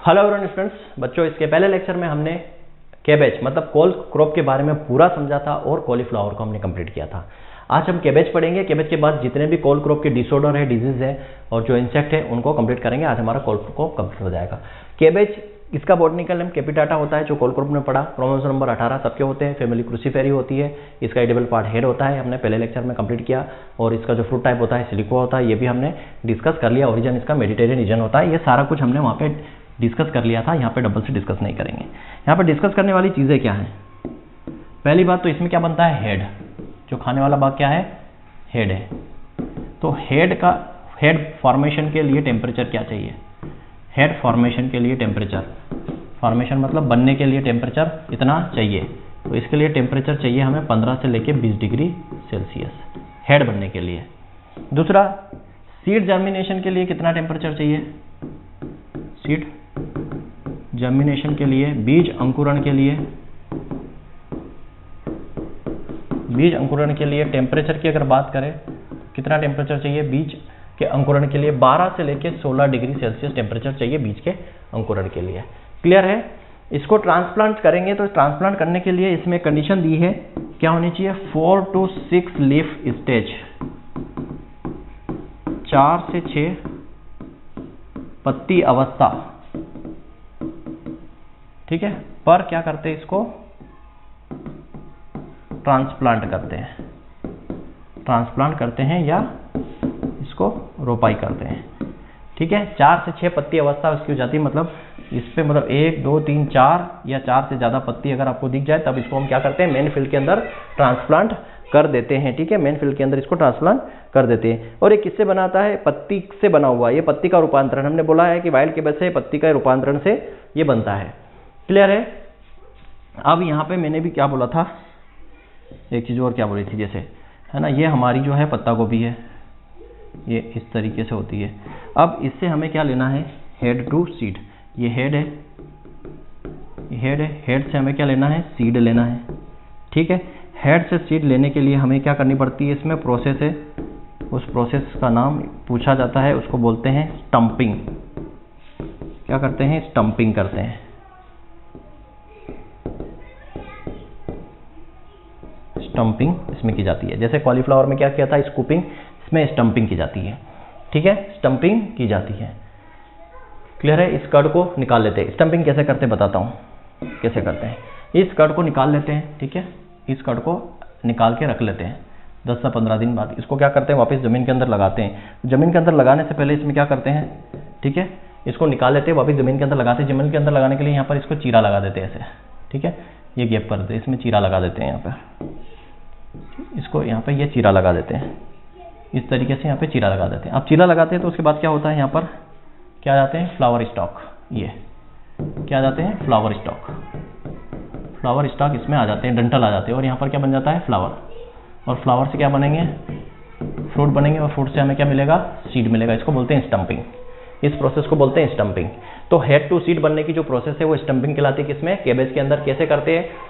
Hello everyone students, बच्चों इसके पहले लेक्चर में हमने कैबेज मतलब कोल क्रॉप के बारे में पूरा समझा था और कॉलीफ्लावर को हमने कंप्लीट किया था। आज हम कैबेज पढ़ेंगे। कैबेज के बाद जितने भी कोल क्रॉप के डिसऑर्डर है, डिजीज है और जो इंसेक्ट है उनको कंप्लीट करेंगे। आज हमारा कोल क्रॉप कंप्लीट हो जाएगा। कैबेज इसका बॉटनिकल नेम कैपिटाटा होता है, जो कोल क्रॉप में पढ़ा। क्रोमोसोम नंबर 18 सबके होते हैं। फैमिली क्रूसीफेरी होती है। इसका एडिबल पार्ट हेड होता है, हमने पहले लेक्चर में कंप्लीट किया। और इसका जो फ्रूट टाइप होता है सिलिको होता है, ये भी हमने डिस्कस कर लिया। ओरिजिन इसका मेडिटेरियन रीजन होता है। ये सारा कुछ हमने वहाँ पे डिस्कस कर लिया था। यहाँ पे डबल से डिस्कस नहीं करेंगे। यहाँ पे डिस्कस करने वाली चीज़ें क्या हैं? पहली बात तो इसमें क्या बनता है? हेड। जो खाने वाला भाग क्या है? हेड है। तो हेड फॉर्मेशन के लिए टेम्परेचर क्या चाहिए? हेड फॉर्मेशन के लिए टेम्परेचर, फॉर्मेशन मतलब बनने के लिए टेम्परेचर इतना चाहिए। तो इसके लिए टेम्परेचर चाहिए हमें 15 से लेके 20 डिग्री सेल्सियस हेड बनने के लिए। दूसरा, सीड जर्मिनेशन के लिए कितना टेम्परेचर चाहिए? सीड जर्मिनेशन के लिए, बीज अंकुरण के लिए, बीज अंकुरण के लिए टेम्परेचर की अगर बात करें कितना टेम्परेचर चाहिए? बीज के अंकुरण के लिए 12 से लेकर 16 डिग्री सेल्सियस टेम्परेचर चाहिए बीज के अंकुरण के लिए। क्लियर है? इसको ट्रांसप्लांट करेंगे तो ट्रांसप्लांट करने के लिए इसमें कंडीशन दी है, क्या होनी चाहिए? 4 to 6 लीफ स्टेज, 4 से 6 पत्ती अवस्था। ठीक है, पर क्या करते हैं? इसको ट्रांसप्लांट करते हैं, ट्रांसप्लांट करते हैं या इसको रोपाई करते हैं। ठीक है, 4 से 6 पत्ती अवस्था उसकी हो जाती है। मतलब इस पे मतलब 1 2 3 4 या 4 से ज़्यादा पत्ती अगर आपको दिख जाए तब इसको हम क्या करते हैं? मेन फील्ड के अंदर ट्रांसप्लांट कर देते हैं। ठीक है, मेन फील्ड के अंदर इसको ट्रांसप्लांट कर देते हैं। और ये किससे बनाता है? पत्ती से बना हुआ। ये पत्ती का रूपांतरण, हमने बोला है कि वाइल्ड कैबेज से पत्ती का रूपांतरण से ये बनता है। क्लियर है? अब यहाँ पे मैंने भी क्या बोला था, एक चीज़ और क्या बोली थी, जैसे है ना, ये हमारी जो है पत्ता गोभी है, ये इस तरीके से होती है। अब इससे हमें क्या लेना है? Head to seed. ये हेड है, ये हेड है। हेड से हमें क्या लेना है? सीड लेना है। ठीक है, हेड से सीड लेने के लिए हमें क्या करनी पड़ती है? इसमें प्रोसेस है, उस प्रोसेस का नाम पूछा जाता है, उसको बोलते हैं स्टम्पिंग। क्या करते हैं? स्टम्पिंग करते हैं। स्टम्पिंग इसमें की जाती है। जैसे कॉलीफ्लावर में क्या किया था? स्कूपिंग। इसमें स्टम्पिंग की जाती है। ठीक है, स्टम्पिंग की जाती है। क्लियर है? इस कर्ड को निकाल लेते हैं। स्टम्पिंग कैसे करते हैं बताता हूँ कैसे करते हैं। इस कर्ड को निकाल लेते हैं। ठीक है, इस कर्ड को निकाल के रख लेते हैं। 10 से 15 दिन बाद इसको क्या करते हैं? वापस ज़मीन के अंदर लगाते हैं। ज़मीन के अंदर लगाने से पहले इसमें क्या करते हैं? ठीक है, इसको निकाल लेते हैं, वापस ज़मीन के अंदर लगाते हैं। ज़मीन के अंदर लगाने के लिए यहाँ पर इसको चीरा लगा देते हैं ऐसे। ठीक है, ये गैप कर देते हैं, इसमें चीरा लगा देते हैं। यहाँ पर इसको यहाँ पे ये चीरा लगा देते हैं, इस तरीके से यहाँ पे चीरा लगा देते हैं। अब चीरा लगाते हैं तो उसके बाद क्या होता है? यहाँ पर क्या आ जाते हैं? Flower stock. ये क्या आ जाते हैं? Flower stock. फ्लावर स्टॉक इसमें आ जाते हैं, डंठल आ जाते हैं। और यहाँ पर क्या बन जाता है? फ्लावर। और फ्लावर से क्या बनेंगे? फ्रूट बनेंगे। और फ्रूट से हमें क्या मिलेगा? सीड मिलेगा। इसको बोलते हैं स्टम्पिंग। इस प्रोसेस को बोलते हैं स्टम्पिंग। तो हेड टू सीड बनने की जो प्रोसेस है वो स्टम्पिंग कहलाती है। किसमें? कैबेज के अंदर। कैसे करते हैं?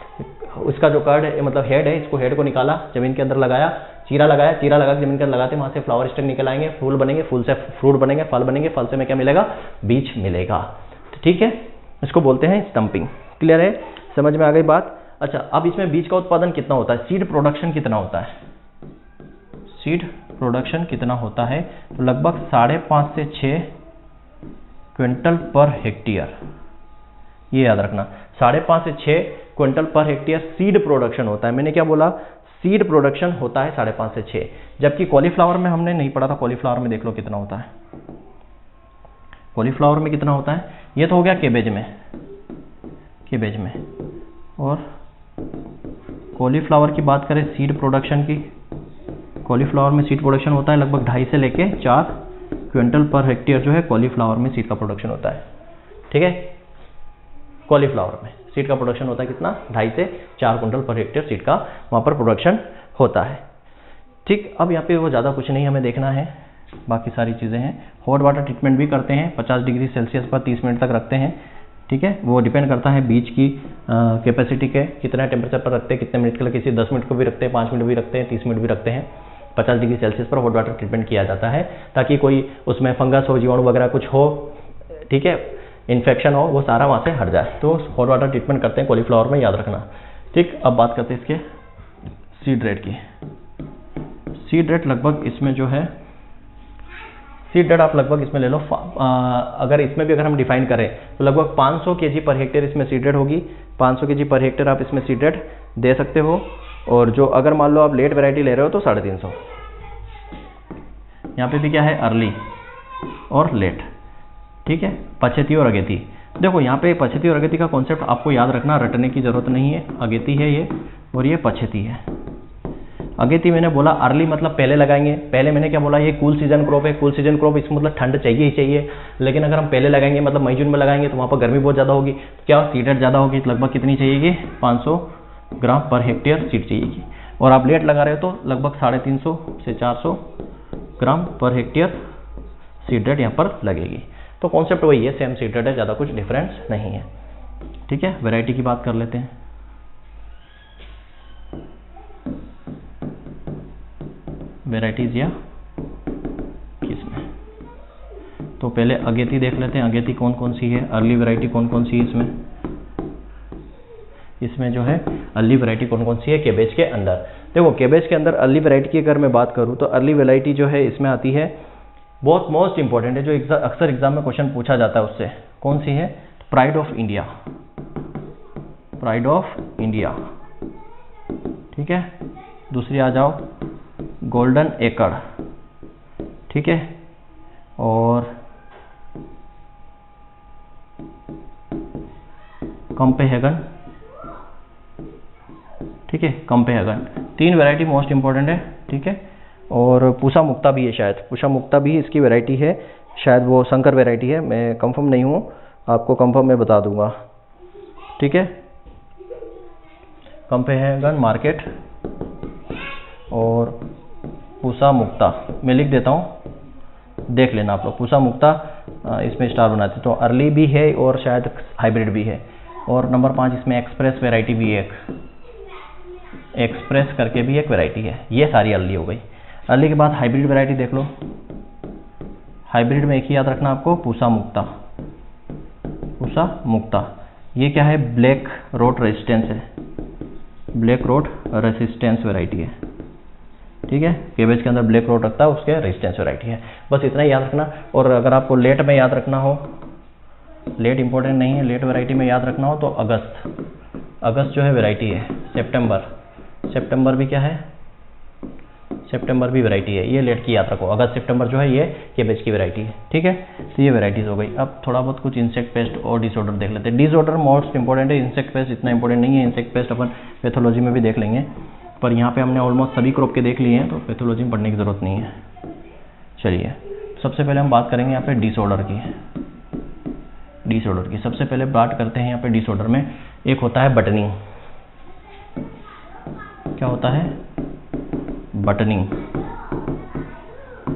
उसका जो कर्ड है मतलब हेड है, इसको हेड को निकाला, जमीन के अंदर लगाया, चीरा लगाया, चीरा लगा के जमीन के अंदर लगाते हैं, वहां से फ्लावर स्टेम निकल आएंगे, फूल बनेंगे, फूल से फ्रूट बनेंगे, फल बनेंगे, फल से हमें क्या मिलेगा? बीज मिलेगा। ठीक है, इसको बोलते हैं स्टम्पिंग। क्लियर है? समझ में आ गई बात? अच्छा, अब इसमें बीज का उत्पादन कितना होता है? सीड प्रोडक्शन कितना होता है? सीड प्रोडक्शन कितना होता है? तो लगभग 5.5 से 6 क्विंटल पर हेक्टेयर। ये याद रखना, 5.5 से 6 quintal per hectare seed production होता है। मैंने क्या बोला? सीड प्रोडक्शन होता है 5.5 से 6। जबकि कॉलीफ्लावर में हमने नहीं पढ़ा था। कॉलीफ्लावर में देख लो कितना होता है। कॉलीफ्लावर में कितना होता है? ये तो हो गया कैबेज में, कैबेज में। और कॉलीफ्लावर की बात करें सीड प्रोडक्शन की, कॉलीफ्लावर में सीड प्रोडक्शन होता है लगभग 2.5 से लेके 4 क्विंटल पर हेक्टेयर जो है कॉलीफ्लावर में सीड का प्रोडक्शन होता है। ठीक है, कॉलीफ्लावर में सीड का प्रोडक्शन होता है कितना? 2.5 से 4 क्विंटल पर हेक्टेयर सीड का वहाँ पर प्रोडक्शन होता है। ठीक, अब यहाँ पे वो ज़्यादा कुछ नहीं हमें देखना है, बाकी सारी चीज़ें हैं। हॉट वाटर ट्रीटमेंट भी करते हैं, 50 डिग्री सेल्सियस पर 30 मिनट तक रखते हैं। ठीक है, वो डिपेंड करता है बीज की कैपेसिटी के, कितना टेम्परेचर पर रखते हैं, कितने मिनट के लिए। किसी 10 मिनट को भी रखते हैं, 5 मिनट भी रखते हैं, 30 मिनट भी रखते हैं। 50 डिग्री सेल्सियस पर हॉट वाटर ट्रीटमेंट किया जाता है ताकि कोई उसमें फंगस हो, जीवाणु वगैरह कुछ हो। ठीक है, इन्फेक्शन हो वो सारा वहाँ से हट जाए। तो हॉट वाटर ट्रीटमेंट करते हैं कॉलीफ्लावर में, याद रखना। ठीक, अब बात करते हैं इसके सीड रेट की। सीड रेट लगभग इसमें जो है, सीड रेट आप लगभग इसमें ले लो, अगर इसमें भी अगर हम डिफाइन करें तो लगभग 500 kg पर हेक्टेयर इसमें सीड रेट होगी। 500 kg पर हेक्टेयर आप इसमें सीड रेट दे सकते हो। और जो अगर मान लो आप लेट वैरायटी ले रहे हो तो 350। यहाँ पे भी क्या है, अर्ली और लेट। ठीक है, पछेती और अगेती। देखो यहाँ पे पछेती और अगेती का कॉन्सेप्ट आपको याद रखना, रटने की जरूरत नहीं है। अगेती है ये और ये पछेती है। अगेती मैंने बोला अर्ली मतलब पहले लगाएंगे। पहले मैंने क्या बोला, ये कूल सीजन क्रॉप है। कूल सीजन क्रॉप इसमें मतलब ठंड चाहिए ही चाहिए। लेकिन अगर हम पहले लगाएंगे मतलब मई जून में लगाएंगे तो वहाँ पर गर्मी बहुत ज़्यादा होगी। तो क्या सीड रेट ज़्यादा होगी, तो लगभग कितनी चाहिएगी, 500 ग्राम पर हेक्टेयर सीड चाहिएगी। और आप लेट लगा रहे हो तो लगभग 350 से 400 ग्राम पर हेक्टेयर सीड रेट यहाँ पर लगेगी। तो कॉन्सेप्ट वही है, सेम सीड रेट है, ज़्यादा कुछ डिफरेंस नहीं है। ठीक है, वैरायटी की बात कर लेते हैं। वेराइटीज या किसमें, तो पहले अगेती देख लेते हैं। अगेती कौन कौन सी है, अर्ली वैरायटी कौन कौन सी है इसमें। इसमें जो है अर्ली वैरायटी कौन कौन सी है कैबेज के अंदर। देखो कैबेज के अंदर अर्ली वैरायटी की अगर मैं बात करूं तो अर्ली वैरायटी जो है इसमें आती है, बहुत मोस्ट इंपॉर्टेंट है, जो अक्सर एग्जाम में क्वेश्चन पूछा जाता है उससे। कौन सी है, pride of India. Pride of India. ठीक है, दूसरी आ जाओ गोल्डन एकड़। ठीक है, और कंपेहेगन। ठीक है, कंपेहेगन। 3 वैरायटी मोस्ट इंपॉर्टेंट है। ठीक है, और पूसा मुक्ता भी है शायद, पूसा मुक्ता भी इसकी वैरायटी है शायद, वो संकर वैरायटी है, मैं कंफर्म नहीं हूँ, आपको कंफर्म मैं बता दूंगा। ठीक है, कंपेहेगन मार्केट और पूसा मुक्ता मैं लिख देता हूँ, देख लेना आप लोग। पूसा मुक्ता इसमें स्टार बनाते, तो अर्ली भी है और शायद हाइब्रिड भी है। और नंबर 5 इसमें एक्सप्रेस वैरायटी भी है, एक्सप्रेस करके भी एक वैरायटी है। ये सारी अर्ली हो गई। अर्ली के बाद हाइब्रिड वैरायटी देख लो। हाइब्रिड में एक ही याद रखना आपको, पूसा मुक्ता। पूसा मुक्ता ये क्या है, ब्लैक रोट रेजिस्टेंस है, ब्लैक रोट रेजिस्टेंस वैरायटी है। ठीक है, केबेज के अंदर ब्लैक रोट रखता है, उसके रेजिस्टेंस वैरायटी है। बस इतना ही याद रखना। और अगर आपको लेट में याद रखना हो, लेट इंपॉर्टेंट नहीं है, लेट वैरायटी में याद रखना हो तो अगस्त। अगस्त जो है वैरायटी है। सितंबर, सितंबर भी क्या है, सितंबर भी वैरायटी है, ये लेट की याद रखो। अगस्त सितंबर जो है ये केबेज की वैरायटी है। ठीक है, तो ये वैरायटीज हो गई। अब थोड़ा बहुत कुछ इंसेक्ट पेस्ट और डिसऑर्डर देख लेते हैं। डिसऑर्डर मोस्ट इंपॉर्टेंट है, इंसेक्ट पेस्ट इतना इंपॉर्टेंट नहीं है। इंसेक्ट पेस्ट अपन पैथोलॉजी में भी देख लेंगे, पर यहाँ पे हमने ऑलमोस्ट सभी क्रॉप के देख लिए हैं, तो पैथोलॉजी में पढ़ने की जरूरत नहीं है। चलिए, सबसे पहले हम बात करेंगे यहाँ पे डिसऑर्डर की। डिसऑर्डर की सबसे पहले बात करते हैं यहाँ पे डिसऑर्डर में। एक होता है बटनिंग। क्या होता है, बटनिंग।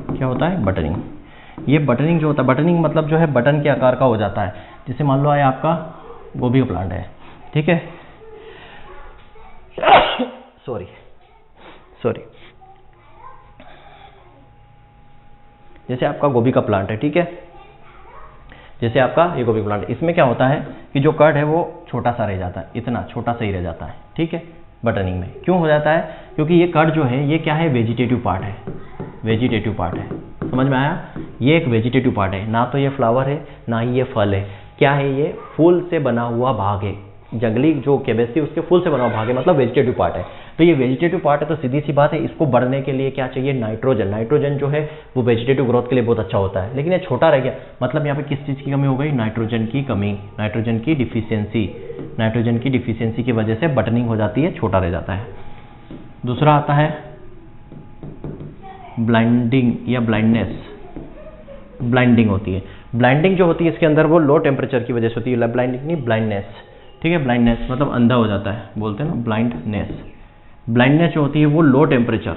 क्या होता है, बटनिंग। ये बटनिंग जो होता है, बटनिंग मतलब जो है बटन के आकार का हो जाता है। जैसे मान लो आया आपका गोभी का प्लांट है। ठीक है, सॉरी, जैसे आपका गोभी का प्लांट है। ठीक है, जैसे आपका ये गोभी प्लांट, इसमें क्या होता है कि जो कट है वो छोटा सा रह जाता है, इतना छोटा सा ही रह जाता है। ठीक है, बटनिंग में क्यों हो जाता है, क्योंकि ये कट जो है ये क्या है, वेजिटेटिव पार्ट है। वेजिटेटिव पार्ट है, समझ में आया। ये एक वेजिटेटिव पार्ट है, ना तो ये फ्लावर है ना ही ये फल है। क्या है, ये फूल से बना हुआ भाग है। जंगली जो केबेज थी उसके फूल से बना हुआ भाग है, मतलब वेजिटेटिव पार्ट है। तो ये वेजिटेटिव पार्ट है, तो सीधी सी बात है, इसको बढ़ने के लिए क्या चाहिए, नाइट्रोजन। नाइट्रोजन जो है वो वेजिटेटिव ग्रोथ के लिए बहुत अच्छा होता है, लेकिन ये छोटा रह गया। मतलब यहाँ पे किस चीज़ की कमी हो गई, नाइट्रोजन की कमी, नाइट्रोजन की डिफिशियंसी। नाइट्रोजन की डिफिशियंसी की वजह से बटनिंग हो जाती है, छोटा रह जाता है। दूसरा आता है ब्लाइंडिंग या ब्लाइंडनेस। ब्लाइंडिंग होती है। ब्लाइंडिंग जो होती है इसके अंदर वो लो टेम्परेचर की वजह से होती है। ब्लाइंडिंग नहीं, ब्लाइंडनेस। ठीक है, ब्लाइंडनेस मतलब अंधा हो जाता है, बोलते हैं ना ब्लाइंडनेस। ब्लाइंडनेस जो होती है वो लो टेम्परेचर,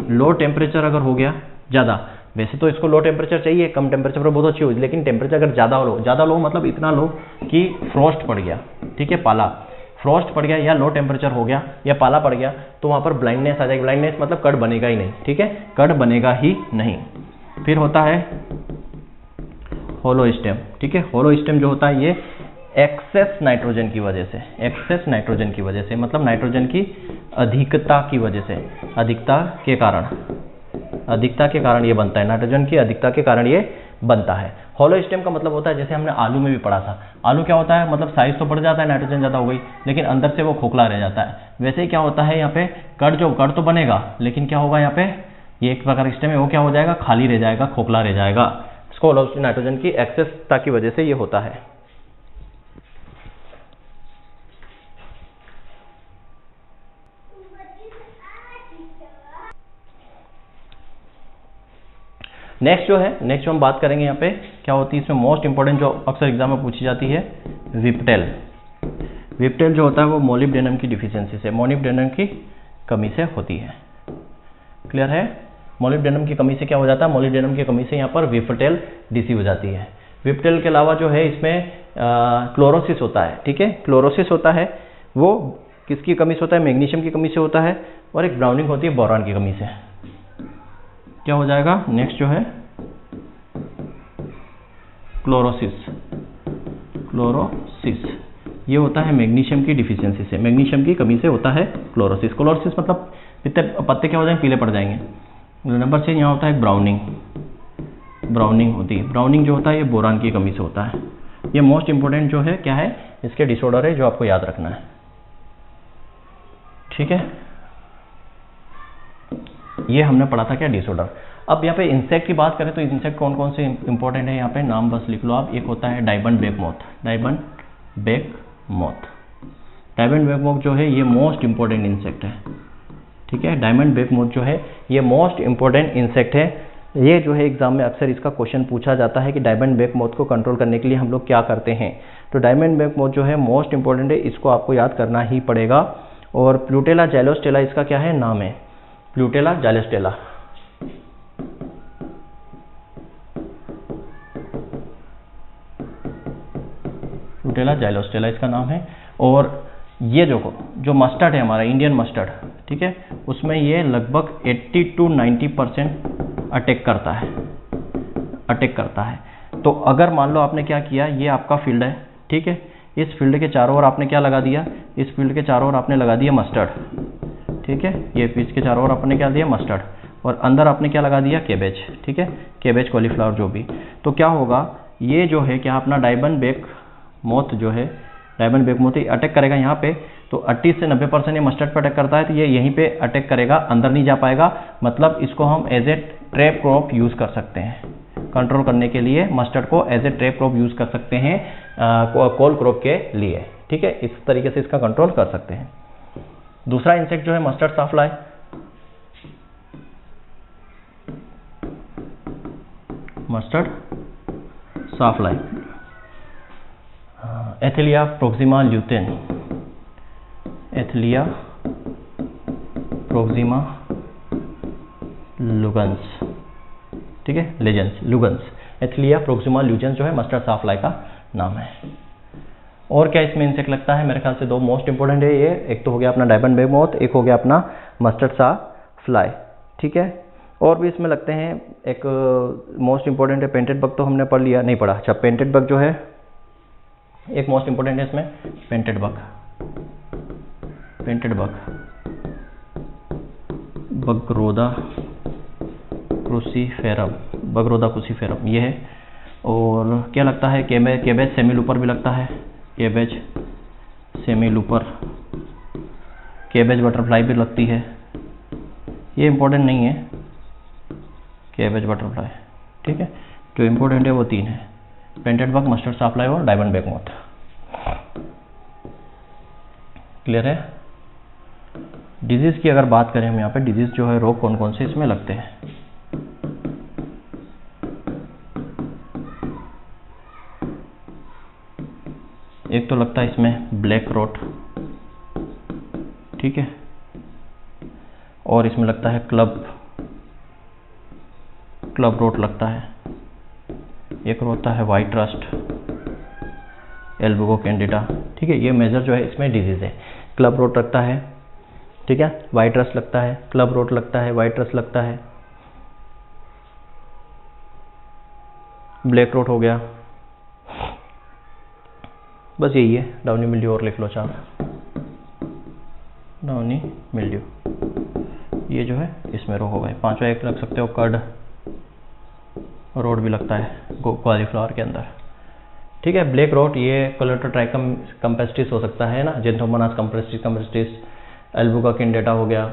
लो टेम्परेचर अगर हो गया ज़्यादा, वैसे तो इसको लो टेम्परेचर चाहिए, कम टेम्परेचर पर बहुत अच्छी होगी, लेकिन टेम्परेचर अगर ज़्यादा लो मतलब इतना लो कि फ्रॉस्ट पड़ गया। ठीक है, पाला, फ्रॉस्ट पड़ गया या लो टेम्परेचर हो गया या पाला पड़ गया, तो वहाँ पर ब्लाइंडनेस आ जाएगी। ब्लाइंडनेस मतलब कट बनेगा ही नहीं। ठीक है, कट बनेगा ही नहीं। फिर होता है होलो स्टेम, ठीक है। होलो स्टेम जो होता है ये एक्सेस नाइट्रोजन की वजह से, एक्सेस नाइट्रोजन की वजह से, मतलब नाइट्रोजन की अधिकता की वजह से, अधिकता के कारण ये बनता है, नाइट्रोजन की अधिकता के कारण ये बनता है। होलो स्टेम का मतलब होता है, जैसे हमने आलू में भी पढ़ा था, आलू क्या होता है, मतलब साइज तो बढ़ जाता है, नाइट्रोजन ज़्यादा हो गई, लेकिन अंदर से वो खोखला रह जाता है। वैसे ही क्या होता है यहाँ पे, कड़ तो बनेगा, लेकिन क्या होगा यहाँ पे, ये एक प्रकार स्टेम है, वो क्या हो जाएगा, खाली रह जाएगा, खोखला रह जाएगा। इसको होलो नाइट्रोजन की एक्सेसता की वजह से ये होता है। नेक्स्ट जो हम बात करेंगे यहाँ पे क्या होती है, इसमें मोस्ट इंपॉर्टेंट जो अक्सर एग्जाम में पूछी जाती है, विप्टेल। विप्टेल जो होता है वो मोलिब्डेनम की डिफिशियंसी से, मोलिब्डेनम की कमी से होती है। क्लियर है? मोलिब्डेनम की कमी से क्या हो जाता है, मोलिब्डेनम की कमी से यहाँ पर विप्टेल डीसी हो जाती है। विप्टेल के अलावा जो है इसमें क्लोरोसिस होता है, ठीक है। क्लोरोसिस होता है वो किसकी कमी से होता है, मैग्नीशियम की कमी से होता है, और एक ब्राउनिंग होती है बोरान की कमी से। क्या हो जाएगा, नेक्स्ट जो है क्लोरोसिस, ये होता है मैग्नीशियम की डिफिशियंसी से, मैग्नीशियम की कमी से होता है क्लोरोसिस। क्लोरोसिस मतलब पत्ते क्या हो जाएंगे, पीले पड़ जाएंगे। नंबर 6 यहाँ होता है ब्राउनिंग होती है। ब्राउनिंग जो होता है ये बोरान की कमी से होता है। ये मोस्ट इंपोर्टेंट जो है क्या है, इसके डिसऑर्डर है जो आपको याद रखना है, ठीक है। ये हमने पढ़ा था क्या, डिसऑर्डर। अब यहाँ पे इंसेक्ट की बात करें तो इंसेक्ट कौन कौन से इंपॉर्टेंट है, यहाँ पे नाम बस लिख लो आप। एक होता है डायमंड बेक मोथ जो है ये मोस्ट इंपॉर्टेंट इंसेक्ट है, ठीक है। डायमंड बेक मोथ जो है ये मोस्ट इंपॉर्टेंट इंसेक्ट है। ये जो है एग्जाम में अक्सर इसका क्वेश्चन पूछा जाता है कि डायमंड बेक मोथ को कंट्रोल करने के लिए हम लोग क्या करते हैं। तो डायमंड बेक मोथ जो है मोस्ट इंपॉर्टेंट है, इसको आपको याद करना ही पड़ेगा। और प्लूटेला जाइलोस्टेला इसका क्या है, नाम है प्लूटेला जाइलोस्टेला। प्लूटेला जाइलोस्टेला इसका नाम है। और ये जो मस्टर्ड है हमारा इंडियन मस्टर्ड, ठीक है, उसमें ये लगभग 80 to 90% अटैक करता है। तो अगर मान लो आपने क्या किया, ये आपका फील्ड है, ठीक है, इस फील्ड के चारों ओर आपने क्या लगा दिया, इस फील्ड के चारों ओर आपने लगा दिया मस्टर्ड, ठीक है। ये पीस के चारों ओर आपने क्या दिया, मस्टर्ड, और अंदर आपने क्या लगा दिया, केबेज, ठीक है, केबेज कॉलीफ्लावर जो भी। तो क्या होगा, ये जो है क्या अपना डायमंड बेक मोथ जो है, डायमंड बेक मोथ अटैक करेगा यहाँ पे। तो 80 से 90% ये मस्टर्ड पे अटैक करता है, तो ये यहीं पे अटैक करेगा, अंदर नहीं जा पाएगा। मतलब इसको हम as a trap crop use कर सकते हैं, कंट्रोल करने के लिए मस्टर्ड को as a trap crop use कर सकते हैं कोल क्रॉप के लिए, ठीक है। इस तरीके से इसका कंट्रोल कर सकते हैं। दूसरा इंसेक्ट जो है मस्टर्ड साफ्लाई, एथिलिया प्रोक्सिमा लुगन्स, ठीक है, लुगन्स। एथिलिया प्रोक्सिमा लुगन्स जो है मस्टर्ड साफ्लाई का नाम है। और क्या इसमें इंसेक्ट लगता है, मेरे ख्याल से दो मोस्ट इंपोर्टेंट है ये, एक तो हो गया अपना डायमंड बेक मोथ, एक हो गया अपना मस्टर्ड साफ्लाई, ठीक है। और भी इसमें लगते हैं, एक मोस्ट इंपोर्टेंट है पेंटेड बग, तो हमने पढ़ लिया, नहीं पढ़ा। अच्छा, पेंटेड बग जो है एक मोस्ट इंपोर्टेंट है इसमें, पेंटेड बग बगरोदा क्रूसीफेरम ये है। और क्या लगता है, केबेज सेमीलूपर भी लगता है, केबेज बटरफ्लाई भी लगती है। ये इंपॉर्टेंट नहीं है केबेज बटरफ्लाई, ठीक है। जो इंपॉर्टेंट है वो 3 है, पेंटेड बग, मस्टर्ड साफ्लाई और डायमंड बेक मोथ। क्लियर है? डिजीज की अगर बात करें हम यहाँ पे, डिजीज जो है, रोग कौन कौन से इसमें लगते हैं। एक तो लगता है इसमें ब्लैक रोट, ठीक है, और इसमें लगता है क्लब रोट लगता है। एक होता है वाइट रस्ट, एल्बुगो कैंडिडा, ठीक है। ये मेजर जो है इसमें डिजीज है। क्लब रोट लगता है, ठीक है, वाइट रस्ट लगता है, क्लब रोट लगता है, वाइट रस्ट लगता है। ब्लैक रोट हो गया, बस यही है। डाउनी मिल्ड्यू और लिख लो 4, डाउनी मिल्ड्यू, ये जो है इसमें रो हो गए। 5वां एक रख सकते हो कर्ड रोट भी लगता है कॉलीफ्लावर के अंदर, ठीक है। ब्लैक रोट ये कोलेटोट्राइकम कंपेस्टिस हो सकता है ना, जेंथोमोनास कंपेस्टिस, एल्बुका कैंडेटा हो गया,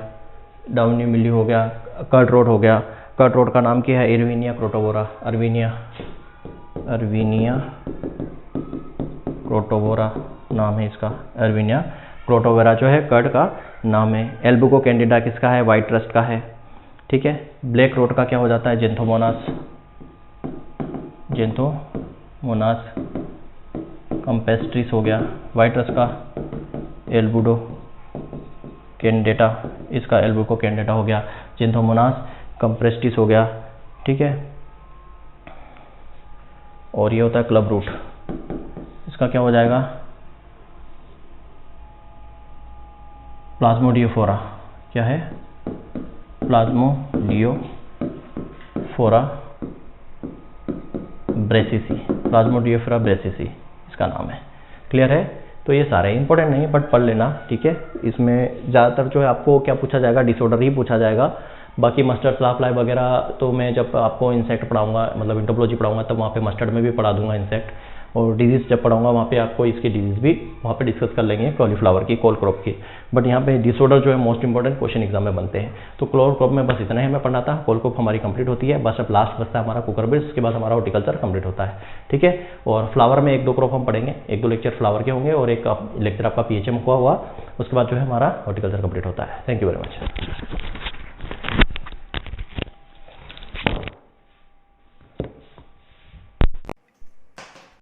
डाउनी मिल्ड्यू हो गया, कर्ड रोट हो गया। कर्ड रोट का नाम क्या है? इरविनिया क्रोटोवोरा, अर्विनिया क्रोटोवोरा नाम है इसका, अर्विनिया क्रोटोवोरा जो है कर्ड का नाम है। एल्बुको कैंडिडा किसका है? वाइट रस्ट का है, ठीक है। ब्लैक रोट का क्या हो जाता है? जेंथोमोनास कंपेस्ट्रिस हो गया। वाइट रस्ट का एल्बुडो कैंडेटा, इसका एल्बुको कैंडेटा हो गया। जेंथोमोनास कंपेस्ट्रिस हो गया, ठीक है। और ये होता है क्लब रूट, इसका क्या हो जाएगा? प्लाज्मोडियोफोरा, क्या है? प्लाज्मोडियोफोरा ब्रेसिसी, प्लाज्मोडियोफोरा ब्रेसिसी इसका नाम है। क्लियर है? तो ये सारे इंपॉर्टेंट नहीं है बट पढ़ लेना, ठीक है। इसमें ज़्यादातर जो है आपको क्या पूछा जाएगा? डिसऑर्डर ही पूछा जाएगा। बाकी मस्टर्ड फ्लाई वगैरह तो मैं जब आपको इंसेक्ट पढ़ाऊंगा, मतलब इंटोपोलॉजी पढ़ाऊंगा, तब वहाँ पे मस्टर्ड में भी पढ़ा दूंगा इंसेक्ट, और डिजीज़ जब पढ़ाऊंगा वहाँ पे आपको इसकी डिजीज़ भी वहाँ पे डिस्कस कर लेंगे, कॉलीफ्लावर की, कोल क्रॉप की। बट यहाँ पे डिसऑर्डर जो है मोस्ट इंपॉर्टेंट क्वेश्चन एग्जाम में बनते हैं। तो कोल क्रॉप में बस इतना ही हमें पढ़ना था। कोल क्रॉप हमारी कंप्लीट होती है, बस अब लास्ट बचता है हमारा कुकर बेस, उसके बाद हमारा हॉर्टिकल्चर कंप्लीट होता है, ठीक है। और फ्लावर में 1-2 क्रॉप हम पढ़ेंगे, 1-2 लेक्चर फ्लावर के होंगे और एक लेक्चर आपका PHM हुआ, उसके बाद जो है हमारा हॉर्टिकल्चर कंप्लीट होता है। Thank you very much.